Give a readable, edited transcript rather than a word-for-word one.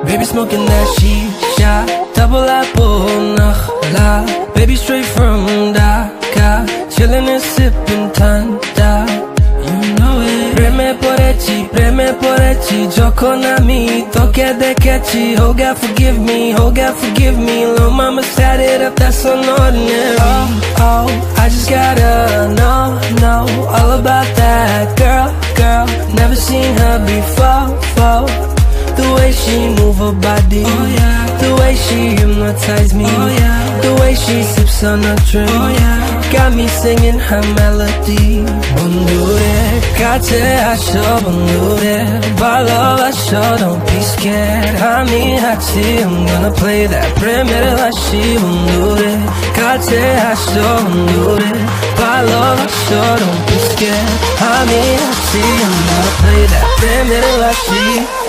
Baby smoking that shisha, double apple nakhla. Baby straight from Dhaka, chillin' and sippin' Tanda. You know it. Preme porechi, joko na mi, toke dekechi. Oh God forgive me, oh God forgive me. Lil' mama sat it up, that's unordinary. Oh, I just gotta know all about that girl. Never seen her before. The way she move her body, oh yeah. The way she hypnotize me, oh yeah. The way she sips on her drink, oh yeah. Got me singing her melody. Bundure, kate asho bundure, balo asho, don't be scared. Hami hachi, I'm gonna play that premier lashi. Bundure, kate asho bundure, balo asho, don't be scared. Hami hachi, I'm gonna play that premier lashi.